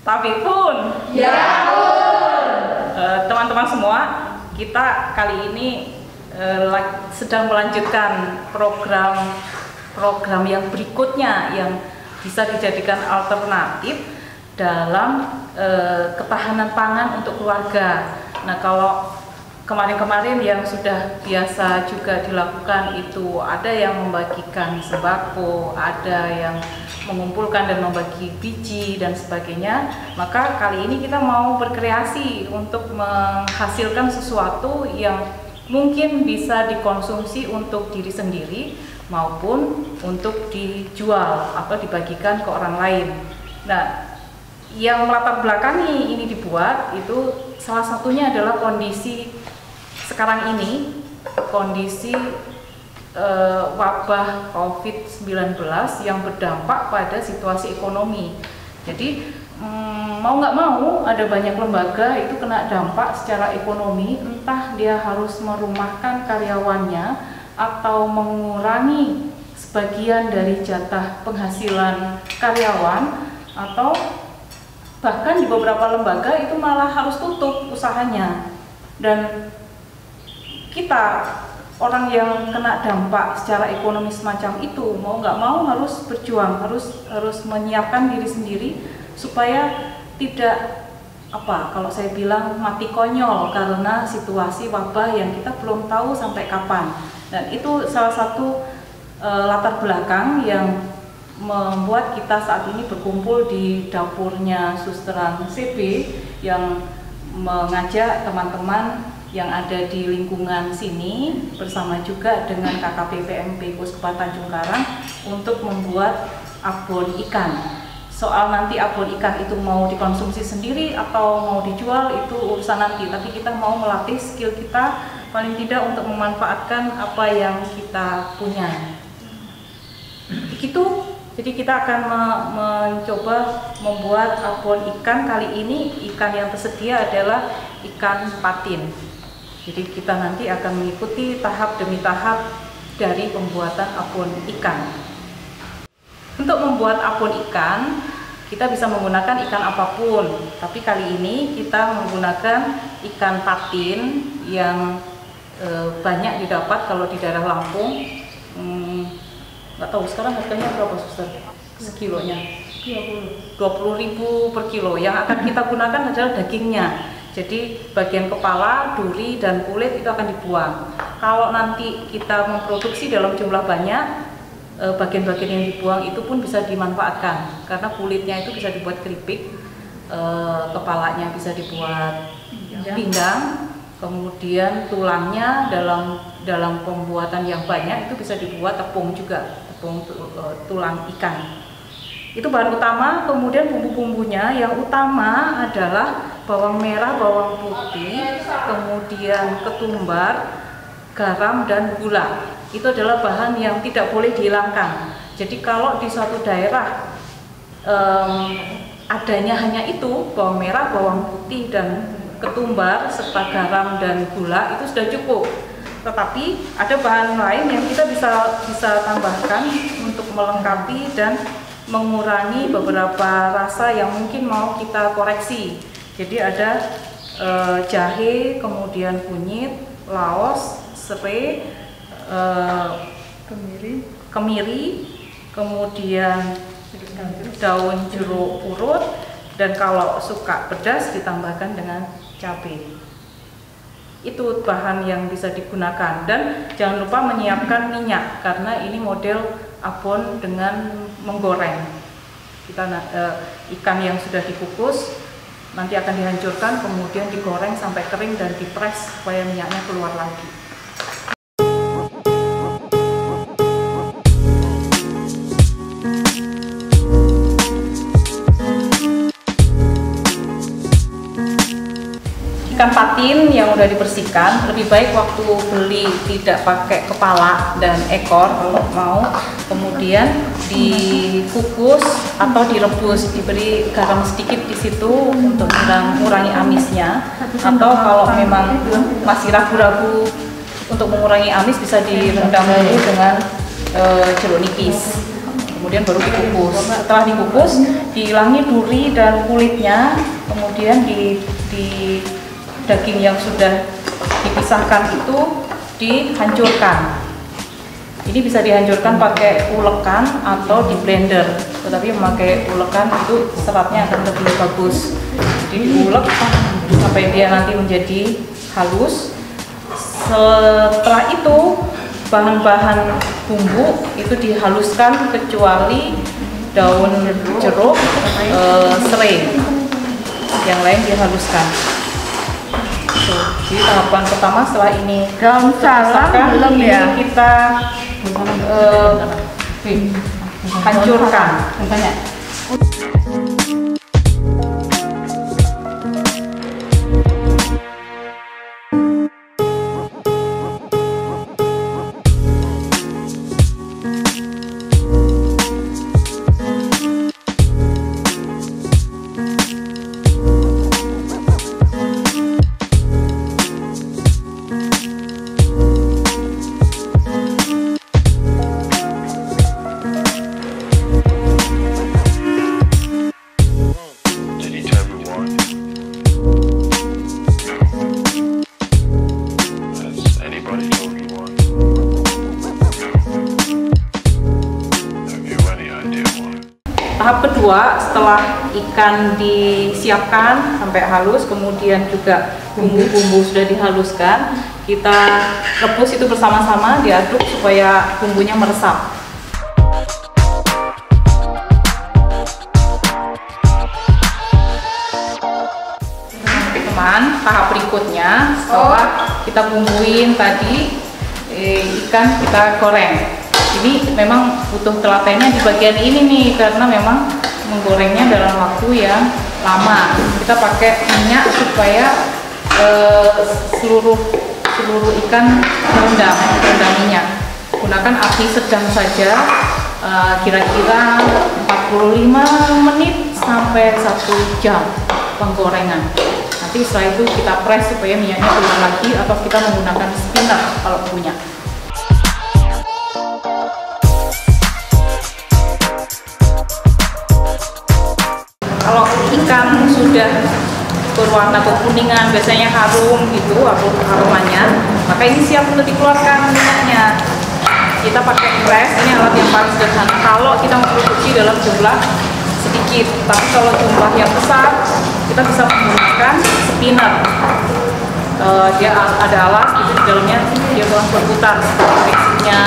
Tapi pun ya pun. Teman-teman semua, kita kali ini sedang melanjutkan program yang berikutnya yang bisa dijadikan alternatif dalam ketahanan pangan untuk keluarga. Nah, kalau kemarin-kemarin yang sudah biasa juga dilakukan itu ada yang membagikan sembako, ada yang mengumpulkan dan membagi biji dan sebagainya. Maka kali ini kita mau berkreasi untuk menghasilkan sesuatu yang mungkin bisa dikonsumsi untuk diri sendiri maupun untuk dijual atau dibagikan ke orang lain. Nah, yang melatar belakangi ini dibuat itu salah satunya adalah kondisi sekarang ini, kondisi wabah COVID-19 yang berdampak pada situasi ekonomi. Jadi mau nggak mau ada banyak lembaga itu kena dampak secara ekonomi, entah dia harus merumahkan karyawannya atau mengurangi sebagian dari jatah penghasilan karyawan, atau bahkan di beberapa lembaga itu malah harus tutup usahanya. Dan kita orang yang kena dampak secara ekonomi semacam itu mau nggak mau harus berjuang, harus menyiapkan diri sendiri supaya tidak kalau saya bilang mati konyol karena situasi wabah yang kita belum tahu sampai kapan. Dan itu salah satu latar belakang yang membuat kita saat ini berkumpul di dapurnya Susteran CB yang mengajak teman-teman yang ada di lingkungan sini bersama juga dengan KKP PMP Puskepa Tanjung Karang untuk membuat abon ikan. Soal nanti abon ikan itu mau dikonsumsi sendiri atau mau dijual itu urusan nanti, tapi kita mau melatih skill kita paling tidak untuk memanfaatkan apa yang kita punya. Begitu. Jadi kita akan mencoba membuat abon ikan. Kali ini ikan yang tersedia adalah ikan patin. Jadi kita nanti akan mengikuti tahap demi tahap dari pembuatan abon ikan. Untuk membuat abon ikan, kita bisa menggunakan ikan apapun. Tapi kali ini kita menggunakan ikan patin yang banyak didapat kalau di daerah Lampung. Nggak tahu sekarang harganya berapa, Suster? Sekilonya 20.000 per kilo. Yang akan kita gunakan adalah dagingnya. Jadi bagian kepala, duri, dan kulit itu akan dibuang. Kalau nanti kita memproduksi dalam jumlah banyak, bagian-bagian yang dibuang itu pun bisa dimanfaatkan. Karena kulitnya itu bisa dibuat keripik, kepalanya bisa dibuat pinggang, kemudian tulangnya dalam pembuatan yang banyak itu bisa dibuat tepung juga, tepung tulang ikan. Itu bahan utama. Kemudian bumbu-bumbunya yang utama adalah bawang merah, bawang putih, kemudian ketumbar, garam, dan gula. Itu adalah bahan yang tidak boleh dihilangkan. Jadi kalau di suatu daerah adanya hanya itu, bawang merah, bawang putih, dan ketumbar serta garam dan gula, itu sudah cukup. Tetapi ada bahan lain yang kita bisa tambahkan untuk melengkapi dan mengurangi beberapa rasa yang mungkin mau kita koreksi. Jadi ada jahe, kemudian kunyit, laos, serai, kemiri, kemudian daun jeruk purut, dan kalau suka pedas ditambahkan dengan cabai. Itu bahan yang bisa digunakan. Dan jangan lupa menyiapkan minyak karena ini model abon dengan menggoreng. Ikan yang sudah dikukus nanti akan dihancurkan, kemudian digoreng sampai kering dan dipres supaya minyaknya keluar lagi. Ikan patin yang udah dibersihkan, lebih baik waktu beli tidak pakai kepala dan ekor kalau mau, kemudian dikukus atau direbus, diberi garam sedikit di situ untuk mengurangi amisnya. Atau kalau memang masih ragu-ragu untuk mengurangi amis, bisa direndam dulu dengan jeruk nipis. kemudian baru dikukus. Setelah dikukus, dihilangi duri dan kulitnya, kemudian di daging yang sudah dipisahkan itu dihancurkan. Ini bisa dihancurkan pakai ulekan atau di blender, tetapi memakai ulekan itu seratnya akan lebih bagus. Jadi diulek sampai dia nanti menjadi halus. Setelah itu bahan-bahan bumbu itu dihaluskan kecuali daun jeruk, serai, yang lain dihaluskan. Jadi tahapan pertama setelah ini daun salam belum ya? Kita hancurkan. Tahap kedua, setelah ikan disiapkan sampai halus, kemudian juga bumbu-bumbu sudah dihaluskan, kita rebus itu bersama-sama, diaduk supaya bumbunya meresap. Teman-teman, tahap berikutnya setelah kita bumbuin tadi, ikan kita goreng. Ini memang butuh telatennya di bagian ini nih, karena memang menggorengnya dalam waktu yang lama. Kita pakai minyak supaya seluruh ikan terendam minyak. Gunakan api sedang saja, kira-kira 45 menit sampai 1 jam penggorengan. Nanti setelah itu kita press supaya minyaknya keluar lagi, atau kita menggunakan spinner kalau punya. Kalau ikan sudah berwarna kekuningan, biasanya harum gitu, aromanya, maka ini siap untuk dikeluarkan minyaknya. Kita pakai press, ini alat yang paling sederhana kalau kita memproduksi dalam jumlah sedikit. Tapi kalau jumlah yang besar, kita bisa menggunakan spinner. Dia ada alas itu di dalamnya, dia berputar prinsipnya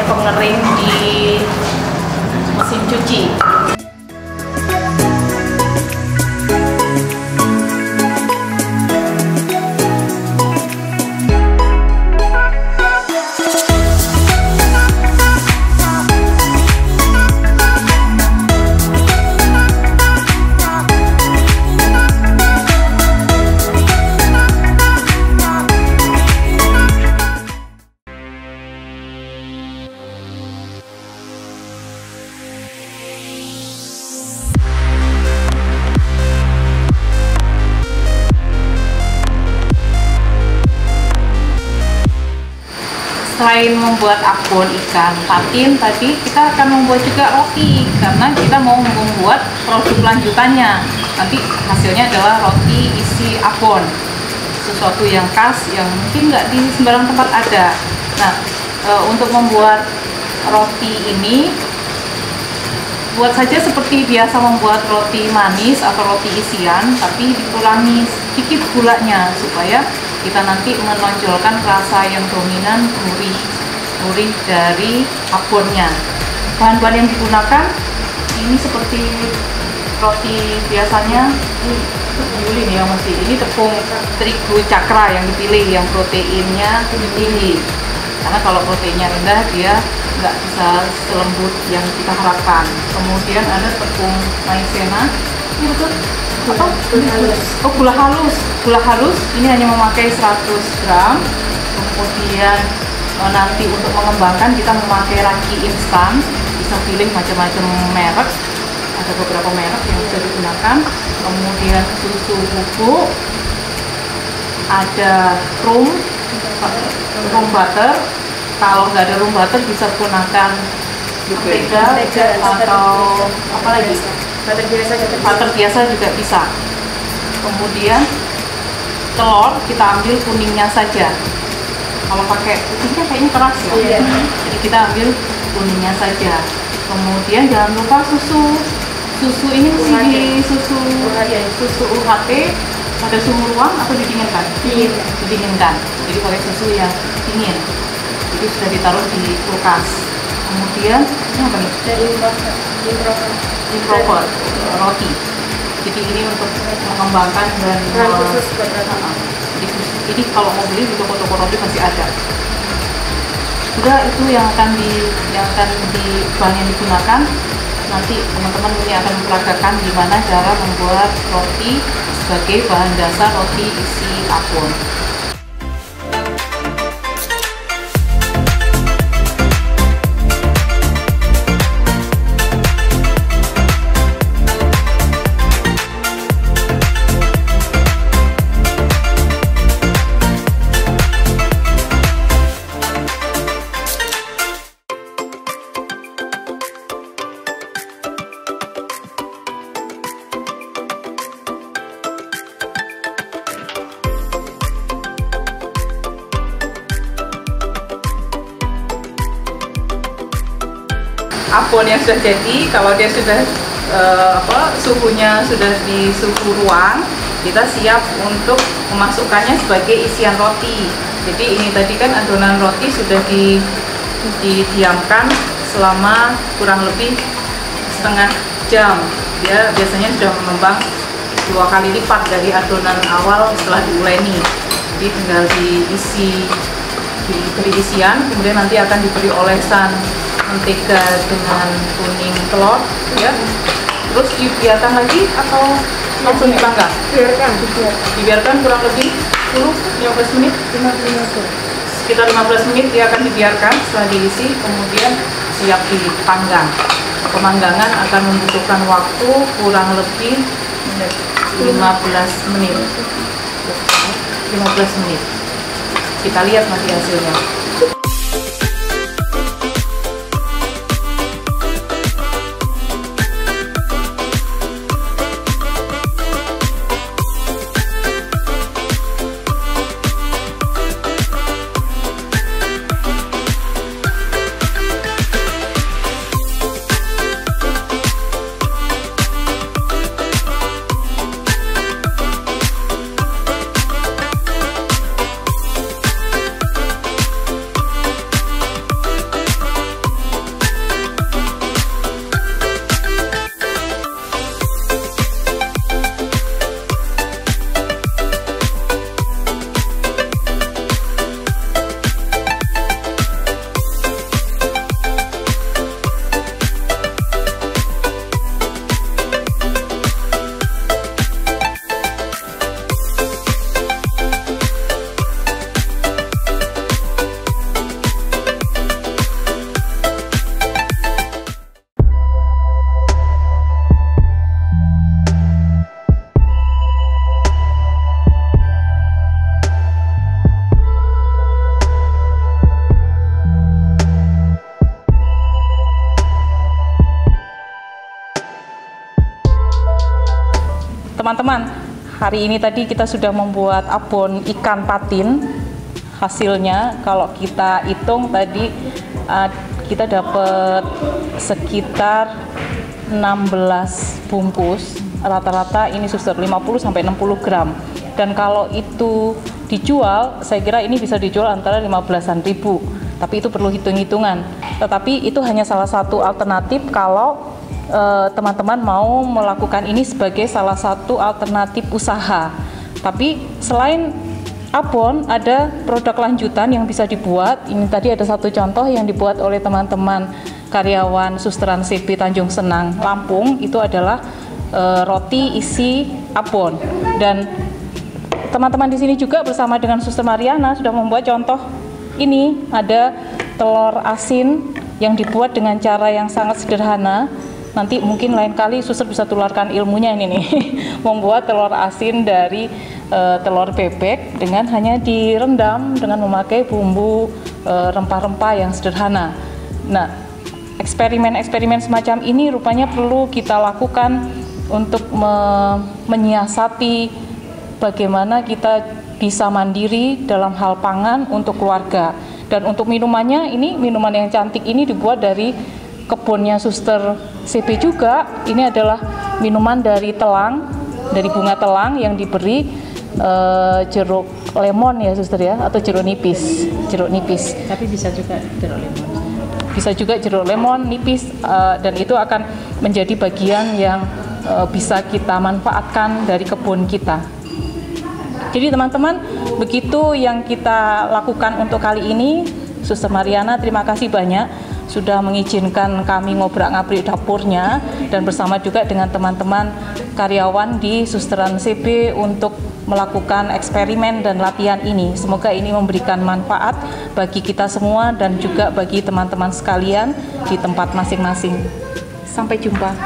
pengering di mesin cuci. Selain membuat abon ikan patin tadi, kita akan membuat juga roti, karena kita mau membuat produk lanjutannya. Nanti hasilnya adalah roti isi abon, sesuatu yang khas yang mungkin nggak di sembarang tempat ada. Nah, untuk membuat roti ini, buat saja seperti biasa membuat roti manis atau roti isian, tapi dikurangi sedikit gulanya supaya kita nanti menonjolkan rasa yang dominan gurih dari abonnya. Bahan-bahan yang digunakan ini seperti roti biasanya, ini ya masih, ini tepung terigu cakra yang dipilih, yang proteinnya tinggi, karena kalau proteinnya rendah dia nggak bisa selembut yang kita harapkan. Kemudian ada tepung maizena, ini betul apa? Oh, gula halus. Gula halus ini hanya memakai 100 gram. Kemudian nanti untuk mengembangkan kita memakai ragi instan, bisa pilih macam-macam merek, ada beberapa merek yang bisa digunakan. Kemudian susu bubuk, ada room butter. Kalau nggak ada room butter bisa gunakan gitu atau apa lagi, butter biasa juga bisa. Kemudian telur kita ambil kuningnya saja. Kalau pakai putihnya kayaknya keras ya. Jadi kita ambil kuningnya saja. Kemudian jangan lupa susu. Susu ini mesti susu UHT pada suhu ruang atau didinginkan? Didinginkan. Jadi pakai susu yang dingin. Jadi sudah ditaruh di kulkas. Kemudian ini apa nih? Improper roti. Jadi ini untuk mengembangkan dan jadi kalau mau beli di toko-toko roti masih ada. Juga itu yang akan bahan yang digunakan. Nanti teman-teman ini akan memperagakan gimana cara membuat roti sebagai bahan dasar roti isi abon. Abon yang sudah jadi, kalau dia sudah suhunya sudah di suhu ruang, kita siap untuk memasukkannya sebagai isian roti. Jadi ini tadi kan adonan roti sudah didiamkan selama kurang lebih setengah jam. Dia biasanya sudah mengembang 2 kali lipat dari adonan awal setelah diuleni. Jadi tinggal diberi isian, kemudian nanti akan diberi olesan mentega dengan kuning telur, ya. Terus dibiarkan lagi atau langsung dipanggang? Dibiarkan kurang lebih 10-15 menit. Sekitar 15 menit dia akan dibiarkan setelah diisi, kemudian siap dipanggang. Pemanggangan akan membutuhkan waktu kurang lebih 15 menit. Kita lihat nanti hasilnya. Teman-teman, hari ini tadi kita sudah membuat abon ikan patin. Hasilnya kalau kita hitung tadi kita dapat sekitar 16 bungkus. Rata-rata ini suster 50 sampai 60 gram. Dan kalau itu dijual, saya kira ini bisa dijual antara 15-an ribu. Tapi itu perlu hitung-hitungan. Tetapi itu hanya salah satu alternatif kalau teman-teman mau melakukan ini sebagai salah satu alternatif usaha. Tapi selain abon, ada produk lanjutan yang bisa dibuat. Ini tadi ada satu contoh yang dibuat oleh teman-teman karyawan Susteran CB Tanjung Senang, Lampung. Itu adalah roti isi abon. Dan teman-teman di sini juga bersama dengan Suster Mariana sudah membuat contoh ini. Ada telur asin yang dibuat dengan cara yang sangat sederhana. Nanti mungkin lain kali suster bisa tularkan ilmunya ini nih. Membuat telur asin dari telur bebek dengan hanya direndam dengan memakai bumbu rempah-rempah yang sederhana. Nah, eksperimen-eksperimen semacam ini rupanya perlu kita lakukan untuk menyiasati bagaimana kita bisa mandiri dalam hal pangan untuk keluarga. Dan untuk minumannya, ini minuman yang cantik ini dibuat dari kebunnya Suster CP juga. Ini adalah minuman dari telang, dari bunga telang yang diberi jeruk lemon ya Suster ya, atau jeruk nipis. Tapi bisa juga jeruk lemon. Bisa juga jeruk lemon nipis, dan itu akan menjadi bagian yang bisa kita manfaatkan dari kebun kita. Jadi teman-teman, begitu yang kita lakukan untuk kali ini. Suster Mariana, terima kasih banyak sudah mengizinkan kami ngobrak-ngabrik dapurnya dan bersama juga dengan teman-teman karyawan di Susteran CP untuk melakukan eksperimen dan latihan ini. Semoga ini memberikan manfaat bagi kita semua dan juga bagi teman-teman sekalian di tempat masing-masing. Sampai jumpa.